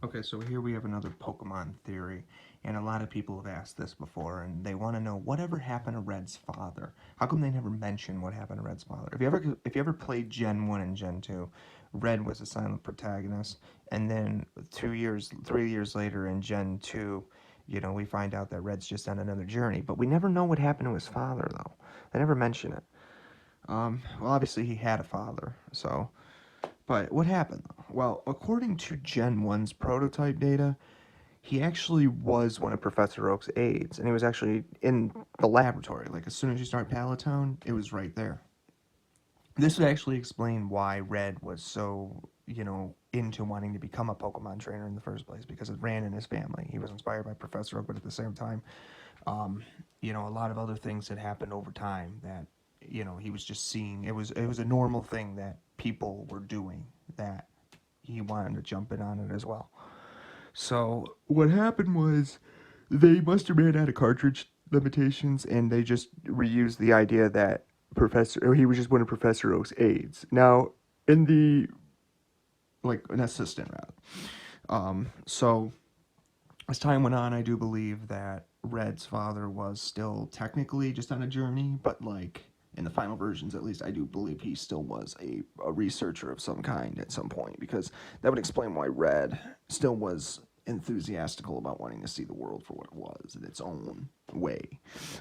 Okay, so here we have another Pokemon theory, and a lot of people have asked this before, and they want to know whatever happened to Red's father. How come they never mention what happened to Red's father? If you ever played Gen 1 and Gen 2, Red was a silent protagonist, and then 3 years later in Gen 2, we find out that Red's just on another journey, but we never know what happened to his father though. They never mention it. Well, obviously he had a father, so but what happened though? Well, according to Gen 1's prototype data, he actually was one of Professor Oak's aides, and he was actually in the laboratory. Like, as soon as you start Palatone, it was right there. This would actually explain why Red was so, into wanting to become a Pokemon trainer in the first place, because it ran in his family. He was inspired by Professor Oak, but at the same time, um, a lot of other things had happened over time that, he was just seeing. It was a normal thing that people were doing that he wanted to jump in on it as well. So what happened was they must have ran out of cartridge limitations, and they just reused the idea that he was just one of Professor Oak's aides. Now, in the like an assistant rather. So as time went on, I do believe that Red's father was still technically just on a journey, but like in the final versions at least, I do believe he still was a researcher of some kind at some point, because that would explain why Red still was enthusiastical about wanting to see the world for what it was in its own way,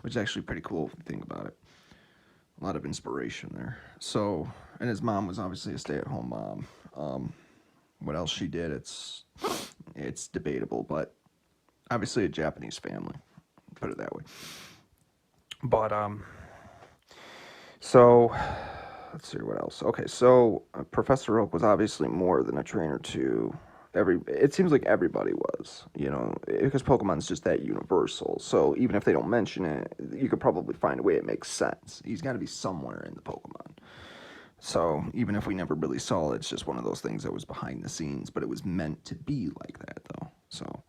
which is actually pretty cool if you think about it. A lot of inspiration there. So, and his mom was obviously a stay-at-home mom. What else she did, it's debatable, but obviously a Japanese family, put it that way. But so let's see what else. Okay, so Professor Oak was obviously more than a trainer to every. It seems like everybody was, because Pokemon's just that universal. So even if they don't mention it, you could probably find a way it makes sense. He's got to be somewhere in the Pokemon. So even if we never really saw it, it's just one of those things that was behind the scenes, but it was meant to be like that, though. So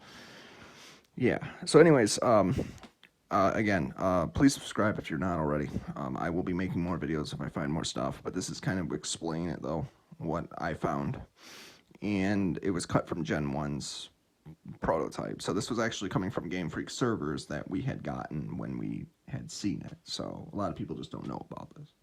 yeah. So, anyways, again, please subscribe if you're not already. I will be making more videos if I find more stuff, but this is kind of explain it though, what I found, and it was cut from Gen 1's prototype. So this was actually coming from Game Freak servers that we had gotten when we had seen it. So a lot of people just don't know about this.